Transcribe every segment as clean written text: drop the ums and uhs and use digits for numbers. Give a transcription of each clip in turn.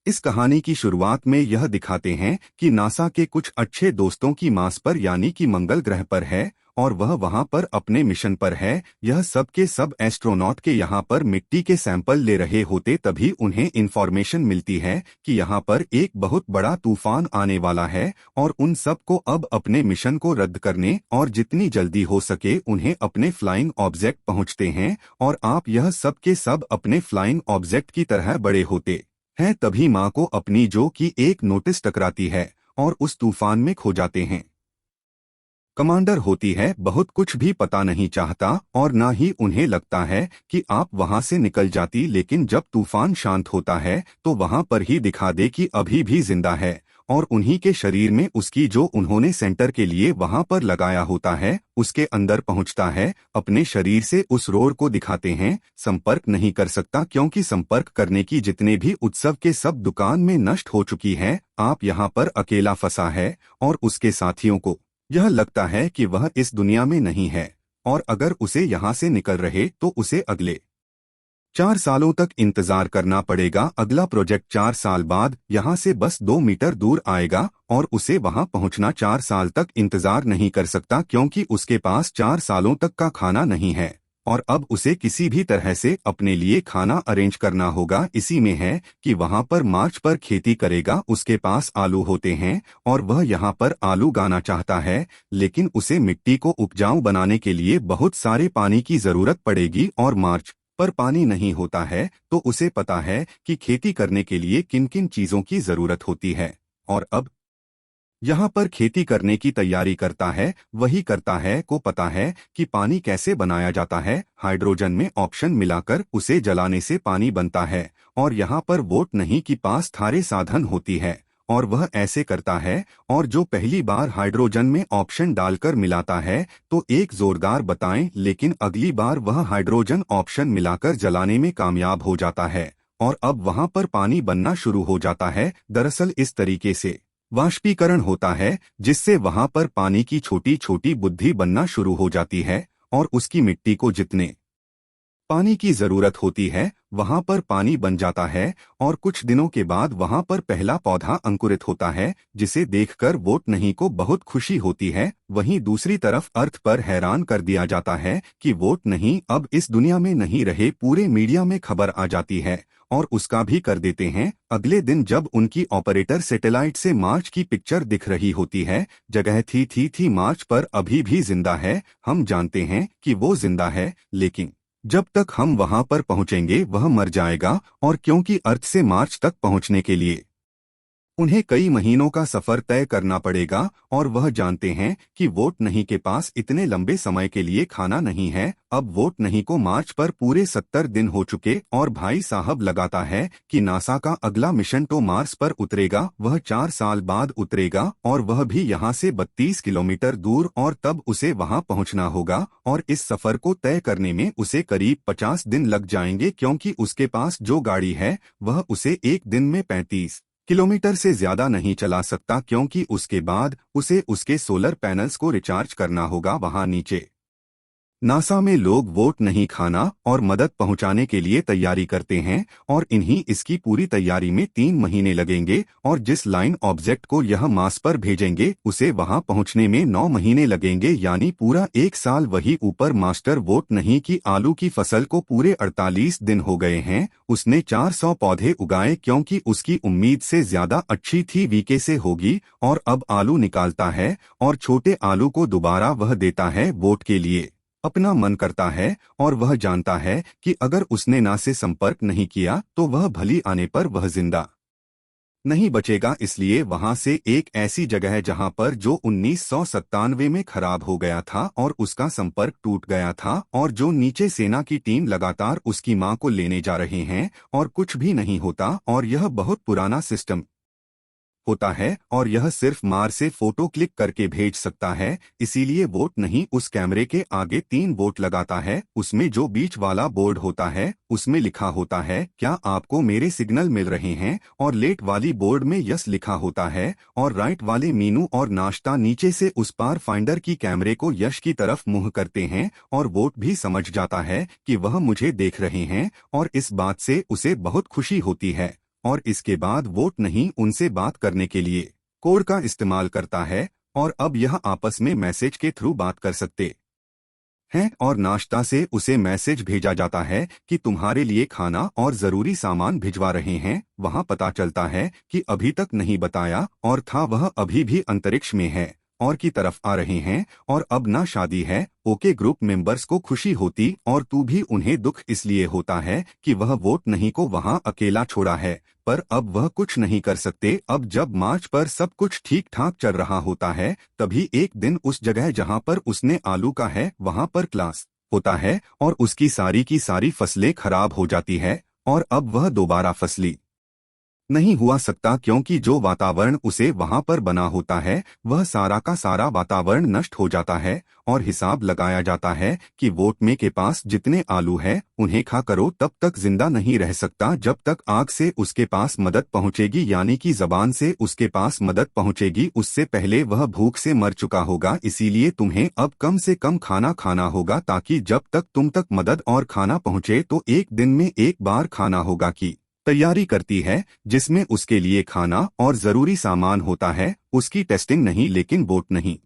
इस कहानी की शुरुआत में यह दिखाते हैं कि नासा के कुछ अच्छे दोस्तों की मार्स पर यानी कि मंगल ग्रह पर है और वह वहां पर अपने मिशन पर है। यह सब के सब एस्ट्रोनॉट के यहाँ पर मिट्टी के सैंपल ले रहे होते तभी उन्हें इन्फॉर्मेशन मिलती है कि यहाँ पर एक बहुत बड़ा तूफान आने वाला है और उन सब को अब अपने मिशन को रद्द करने और जितनी जल्दी हो सके उन्हें अपने फ्लाइंग ऑब्जेक्ट पहुंचते हैं। और आप यह सब के सब अपने फ्लाइंग ऑब्जेक्ट की तरह बड़े होते हैं। तभी माँ को अपनी जो की एक नोटिस टकराती है और उस तूफान में खो जाते हैं। कमांडर होती है बहुत कुछ भी पता नहीं चाहता और ना ही उन्हें लगता है कि आप वहां से निकल जाती, लेकिन जब तूफान शांत होता है तो वहां पर ही दिखा दे कि अभी भी जिंदा है और उन्हीं के शरीर में उसकी जो उन्होंने सेंटर के लिए वहां पर लगाया होता है उसके अंदर पहुंचता है। अपने शरीर से उस रोड को दिखाते हैं। संपर्क नहीं कर सकता क्योंकि संपर्क करने की जितने भी उत्सव के सब दुकान में नष्ट हो चुकी है। आप यहाँ पर अकेला फंसा है और उसके साथियों को यह लगता है कि वह इस दुनिया में नहीं है और अगर उसे यहाँ से निकल रहे तो उसे अगले 4 सालों तक इंतजार करना पड़ेगा। अगला प्रोजेक्ट 4 साल बाद यहाँ से बस 2 मीटर दूर आएगा और उसे वहाँ पहुँचना 4 साल तक इंतजार नहीं कर सकता क्योंकि उसके पास 4 सालों तक का खाना नहीं है और अब उसे किसी भी तरह से अपने लिए खाना अरेंज करना होगा। इसी में है कि वहाँ पर मार्च पर खेती करेगा। उसके पास आलू होते हैं और वह यहाँ पर आलू गाना चाहता है, लेकिन उसे मिट्टी को उपजाऊ बनाने के लिए बहुत सारे पानी की जरूरत पड़ेगी और मार्च पर पानी नहीं होता है। तो उसे पता है कि खेती करने के लिए किन किन चीजों की जरूरत होती है और अब यहाँ पर खेती करने की तैयारी करता है। वही करता है को पता है कि पानी कैसे बनाया जाता है। हाइड्रोजन में ऑप्शन मिलाकर उसे जलाने से पानी बनता है और यहाँ पर वोट नहीं कि पास थारे साधन होती है और वह ऐसे करता है। और जो पहली बार हाइड्रोजन में ऑप्शन डालकर मिलाता है तो एक जोरदार बताएं, लेकिन अगली बार वह हाइड्रोजन ऑप्शन मिलाकर जलाने में कामयाब हो जाता है और अब वहाँ पर पानी बनना शुरू हो जाता है। दरअसल इस तरीके से वाष्पीकरण होता है जिससे वहां पर पानी की छोटी छोटी बुद्धी बनना शुरू हो जाती है और उसकी मिट्टी को जितने पानी की जरूरत होती है वहां पर पानी बन जाता है और कुछ दिनों के बाद वहां पर पहला पौधा अंकुरित होता है जिसे देखकर वोट नहीं को बहुत खुशी होती है। वहीं दूसरी तरफ अर्थ पर हैरान कर दिया जाता है कि वोट नहीं अब इस दुनिया में नहीं रहे। पूरे मीडिया में खबर आ जाती है और उसका भी कर देते हैं। अगले दिन जब उनकी ऑपरेटर सैटेलाइट से मार्च की पिक्चर दिख रही होती है, जगह थी मार्च पर अभी भी जिंदा है। हम जानते हैं कि वो जिंदा है, लेकिन जब तक हम वहां पर पहुंचेंगे वह मर जाएगा और क्योंकि अर्थ से मार्च तक पहुंचने के लिए उन्हें कई महीनों का सफर तय करना पड़ेगा और वह जानते हैं कि वोट नहीं के पास इतने लंबे समय के लिए खाना नहीं है। अब वोट नहीं को मार्च पर पूरे 70 दिन हो चुके और भाई साहब लगाता है कि नासा का अगला मिशन तो मार्स पर उतरेगा, वह 4 साल बाद उतरेगा और वह भी यहाँ से 32 किलोमीटर दूर और तब उसे वहाँ पहुँचना होगा और इस सफर को तय करने में उसे करीब 50 दिन लग जाएंगे क्योंकि उसके पास जो गाड़ी है वह उसे एक दिन में 35 किलोमीटर से ज्यादा नहीं चला सकता क्योंकि उसके बाद उसे उसके सोलर पैनल्स को रिचार्ज करना होगा। वहां नीचे नासा में लोग वोट नहीं खाना और मदद पहुंचाने के लिए तैयारी करते हैं और इन्हीं इसकी पूरी तैयारी में 3 महीने लगेंगे और जिस लाइन ऑब्जेक्ट को यह मास पर भेजेंगे उसे वहां पहुंचने में 9 महीने लगेंगे, यानी पूरा 1 साल। वही ऊपर मास्टर वोट नहीं की आलू की फसल को पूरे 48 दिन हो गए हैं। उसने 400 पौधे उगाए क्योंकि उसकी उम्मीद से ज्यादा अच्छी थी वीके से होगी और अब आलू निकालता है और छोटे आलू को दोबारा वह देता है वोट के लिए। अपना मन करता है और वह जानता है कि अगर उसने ना से संपर्क नहीं किया तो वह भली आने पर वह जिंदा नहीं बचेगा। इसलिए वहां से एक ऐसी जगह जहां पर जो 1997 में खराब हो गया था और उसका संपर्क टूट गया था और जो नीचे सेना की टीम लगातार उसकी मां को लेने जा रहे हैं और कुछ भी नहीं होता और यह बहुत पुराना सिस्टम होता है और यह सिर्फ मार से फोटो क्लिक करके भेज सकता है। इसीलिए वोट नहीं उस कैमरे के आगे 3 वोट लगाता है। उसमें जो बीच वाला बोर्ड होता है उसमें लिखा होता है क्या आपको मेरे सिग्नल मिल रहे हैं और लेट वाली बोर्ड में यस लिखा होता है और राइट वाले मीनू और नाश्ता नीचे से उस पार फाइंडर की कैमरे को यश की तरफ मुंह करते हैं और वोट भी समझ जाता है कि वह मुझे देख रहे हैं और इस बात से उसे बहुत खुशी होती है। और इसके बाद वोट नहीं उनसे बात करने के लिए कोड का इस्तेमाल करता है, और अब यह आपस में मैसेज के थ्रू बात कर सकते हैं, और नाश्ता से उसे मैसेज भेजा जाता है कि तुम्हारे लिए खाना और जरूरी सामान भिजवा रहे हैं। वहां पता चलता है कि अभी तक नहीं बताया और था वह अभी भी अंतरिक्ष में है और की तरफ आ रहे हैं, और अब ना शादी है। ओके ग्रुप मेंबर्स को खुशी होती और तू भी उन्हें दुख इसलिए होता है कि वह वोट नहीं को वहां अकेला छोड़ा है, पर अब वह कुछ नहीं कर सकते। अब जब मार्च पर सब कुछ ठीक ठाक चल रहा होता है, तभी एक दिन उस जगह जहां पर उसने आलू का है वहां पर क्लास होता है और उसकी सारी की सारी फसलें खराब हो जाती है, और अब वह दोबारा फसली नहीं हुआ सकता, क्योंकि जो वातावरण उसे वहां पर बना होता है वह सारा का सारा वातावरण नष्ट हो जाता है, और हिसाब लगाया जाता है कि वोट में के पास जितने आलू है उन्हें खा करो तब तक जिंदा नहीं रह सकता जब तक आग से उसके पास मदद पहुंचेगी, यानी कि जबान से उसके पास मदद पहुंचेगी। उससे पहले वह भूख से मर चुका होगा, इसीलिए तुम्हें अब कम से कम खाना खाना होगा, ताकि जब तक तुम तक मदद और खाना पहुंचे तो एक दिन में एक बार खाना होगा की तैयारी करती है, जिसमें उसके लिए खाना और जरूरी सामान होता है। उसकी टेस्टिंग नहीं, लेकिन वोट नहीं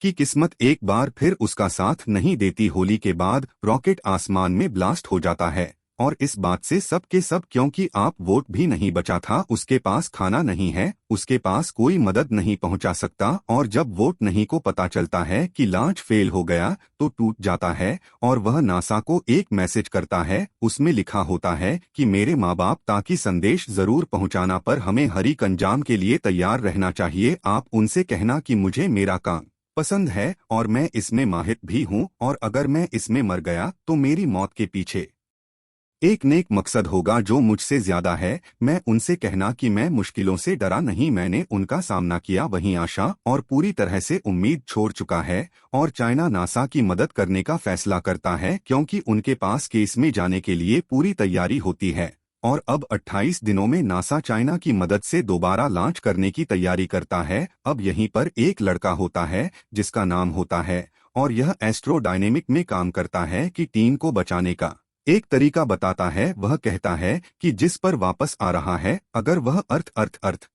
की किस्मत एक बार फिर उसका साथ नहीं देती। होली के बाद रॉकेट आसमान में ब्लास्ट हो जाता है, और इस बात से सब के सब, क्योंकि आप वोट भी नहीं बचा था, उसके पास खाना नहीं है, उसके पास कोई मदद नहीं पहुंचा सकता। और जब वोट नहीं को पता चलता है कि लॉन्च फेल हो गया तो टूट जाता है, और वह नासा को एक मैसेज करता है। उसमें लिखा होता है कि मेरे माँ बाप ताकि संदेश जरूर पहुंचाना, पर हमें हरी कंजाम के लिए तैयार रहना चाहिए। आप उनसे कहना कि मुझे मेरा काम पसंद है और मैं इसमें माहिर भी हूँ, और अगर मैं इसमें मर गया तो मेरी मौत के पीछे एक नेक मकसद होगा जो मुझसे ज्यादा है। मैं उनसे कहना कि मैं मुश्किलों से डरा नहीं, मैंने उनका सामना किया। वहीं आशा और पूरी तरह से उम्मीद छोड़ चुका है, और चाइना नासा की मदद करने का फैसला करता है, क्योंकि उनके पास केस में जाने के लिए पूरी तैयारी होती है। और अब 28 दिनों में नासा चाइना की मदद से दोबारा लॉन्च करने की तैयारी करता है। अब यहीं पर एक लड़का होता है जिसका नाम होता है, और यह एस्ट्रोडायनेमिक में काम करता है कि टीम को बचाने का एक तरीका बताता है। वह कहता है कि जिस पर वापस आ रहा है, अगर वह अर्थ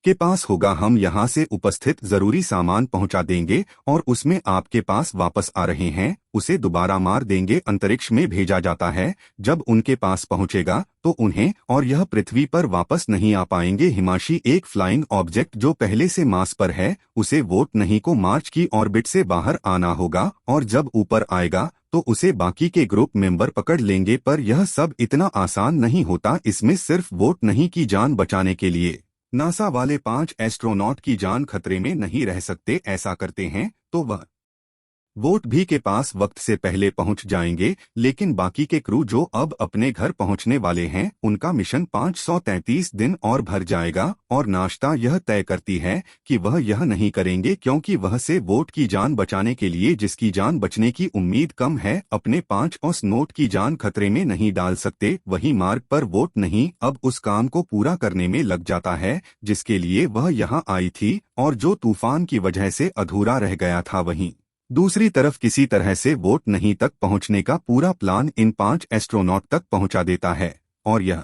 के पास होगा, हम यहाँ से उपस्थित जरूरी सामान पहुँचा देंगे, और उसमें आपके पास वापस आ रहे हैं उसे दोबारा मार देंगे। अंतरिक्ष में भेजा जाता है। जब उनके पास पहुँचेगा तो उन्हें और यह पृथ्वी पर वापस नहीं आ पाएंगे। हिमाशी एक फ्लाइंग ऑब्जेक्ट जो पहले से मार्स पर है, उसे वोट नहीं को मार्च की ऑर्बिट से बाहर आना होगा, और जब ऊपर आएगा तो उसे बाकी के ग्रुप मेंबर पकड़ लेंगे। पर यह सब इतना आसान नहीं होता। इसमें सिर्फ वोट नहीं की जान बचाने के लिए नासा वाले 5 एस्ट्रोनॉट की जान खतरे में नहीं रह सकते। ऐसा करते हैं तो वह वोट भी के पास वक्त से पहले पहुंच जाएंगे, लेकिन बाकी के क्रू जो अब अपने घर पहुंचने वाले हैं उनका मिशन 533 दिन और भर जाएगा। और नाश्ता यह तय करती है कि वह यह नहीं करेंगे, क्योंकि वह से वोट की जान बचाने के लिए, जिसकी जान बचने की उम्मीद कम है, अपने 5 औस नोट की जान खतरे में नहीं डाल सकते। वही मार्ग पर वोट नहीं अब उस काम को पूरा करने में लग जाता है जिसके लिए वह यहाँ आई थी, और जो तूफान की वजह से अधूरा रह गया था। वहीं दूसरी तरफ किसी तरह से वोट नहीं तक पहुंचने का पूरा प्लान इन 5 एस्ट्रोनॉट तक पहुंचा देता है, और यह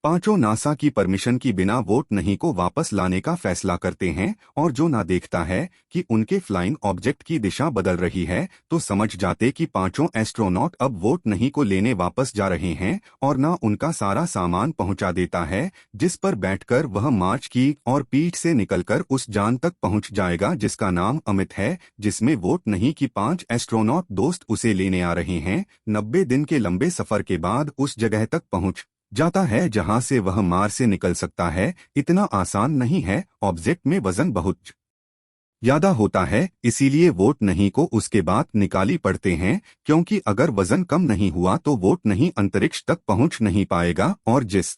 पांचों नासा की परमिशन की बिना वोट नहीं को वापस लाने का फैसला करते हैं। और जो ना देखता है कि उनके फ्लाइंग ऑब्जेक्ट की दिशा बदल रही है, तो समझ जाते कि पांचों एस्ट्रोनॉट अब वोट नहीं को लेने वापस जा रहे हैं, और ना उनका सारा सामान पहुंचा देता है जिस पर बैठकर वह मार्च की और पीठ से निकलकर उस जान तक पहुंच जाएगा जिसका नाम अमित है, जिसमें वोट नहीं की 5 एस्ट्रोनॉट दोस्त उसे लेने आ रहे हैं। 90 दिन के लंबे सफर के बाद उस जगह तक पहुंच जाता है जहां से वह मार से निकल सकता है। इतना आसान नहीं है, ऑब्जेक्ट में वजन बहुत ज्यादा होता है, इसीलिए वोट नहीं को उसके बाद निकाली पड़ते हैं, क्योंकि अगर वजन कम नहीं हुआ तो वोट नहीं अंतरिक्ष तक पहुंच नहीं पाएगा। और जिस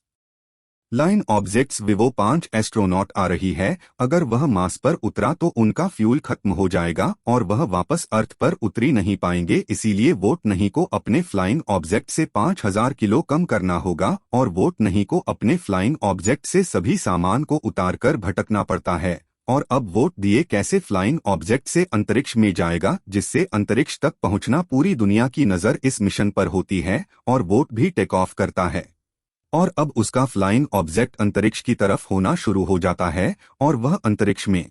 लाइन ऑब्जेक्ट्स विवो 5 एस्ट्रोनॉट आ रही है, अगर वह मार्स पर उतरा तो उनका फ्यूल खत्म हो जाएगा और वह वापस अर्थ पर उतरी नहीं पाएंगे। इसीलिए वोट नहीं को अपने फ्लाइंग ऑब्जेक्ट से 5000 किलो कम करना होगा, और वोट नहीं को अपने फ्लाइंग ऑब्जेक्ट से सभी सामान को उतारकर भटकना पड़ता है। और अब वोट दिए कैसे फ्लाइंग ऑब्जेक्ट से अंतरिक्ष में जाएगा, जिससे अंतरिक्ष तक पहुंचना पूरी दुनिया की नजर इस मिशन पर होती है, और वोट भी टेक ऑफ करता है। और अब उसका फ्लाइंग ऑब्जेक्ट अंतरिक्ष की तरफ होना शुरू हो जाता है और वह अंतरिक्ष में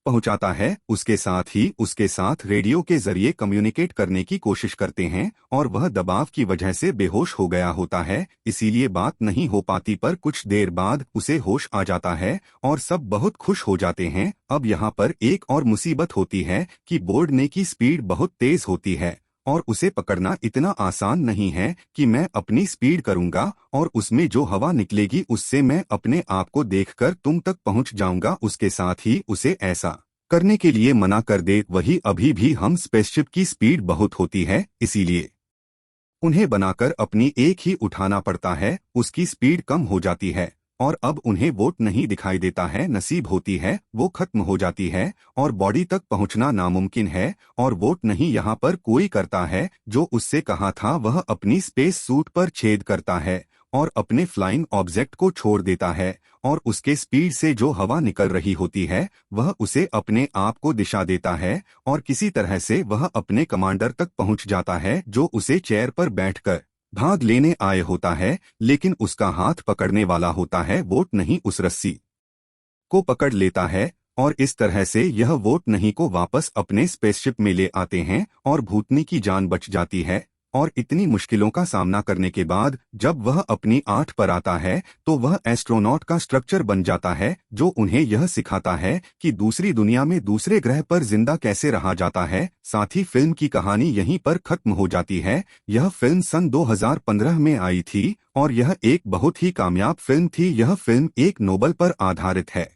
पहुंचाता है। उसके साथ ही उसके साथ रेडियो के जरिए कम्युनिकेट करने की कोशिश करते हैं और वह दबाव की वजह से बेहोश हो गया होता है, इसीलिए बात नहीं हो पाती, पर कुछ देर बाद उसे होश आ जाता है और सब बहुत खुश हो जाते हैं। अब यहाँ पर एक और मुसीबत होती है कि बोर्डने की स्पीड बहुत तेज होती है और उसे पकड़ना इतना आसान नहीं है कि मैं अपनी स्पीड करूंगा और उसमें जो हवा निकलेगी उससे मैं अपने आप को देखकर तुम तक पहुंच जाऊंगा। उसके साथ ही उसे ऐसा करने के लिए मना कर दे। वही अभी भी हम स्पेसशिप की स्पीड बहुत होती है, इसीलिए उन्हें बनाकर अपनी एक ही उठाना पड़ता है। उसकी स्पीड कम हो जाती है और अब उन्हें वोट नहीं दिखाई देता है। नसीब होती है वो खत्म हो जाती है और बॉडी तक पहुंचना नामुमकिन है और वोट नहीं यहाँ पर कोई करता है जो उससे कहा था। वह अपनी स्पेस सूट पर छेद करता है और अपने फ्लाइंग ऑब्जेक्ट को छोड़ देता है और उसके स्पीड से जो हवा निकल रही होती है वह उसे अपने आप को दिशा देता है और किसी तरह से वह अपने कमांडर तक पहुंच जाता है जो उसे चेयर पर बैठकर भाग लेने आए होता है, लेकिन उसका हाथ पकड़ने वाला होता है वोट नहीं उस रस्सी को पकड़ लेता है और इस तरह से यह वोट नहीं को वापस अपने स्पेसशिप में ले आते हैं और भूतनी की जान बच जाती है। और इतनी मुश्किलों का सामना करने के बाद जब वह अपनी 8 पर आता है तो वह एस्ट्रोनॉट का स्ट्रक्चर बन जाता है जो उन्हें यह सिखाता है कि दूसरी दुनिया में दूसरे ग्रह पर जिंदा कैसे रहा जाता है। साथ ही फिल्म की कहानी यहीं पर खत्म हो जाती है। यह फिल्म सन 2015 में आई थी और यह एक बहुत ही कामयाब फिल्म थी। यह फिल्म एक नोबल पर आधारित है।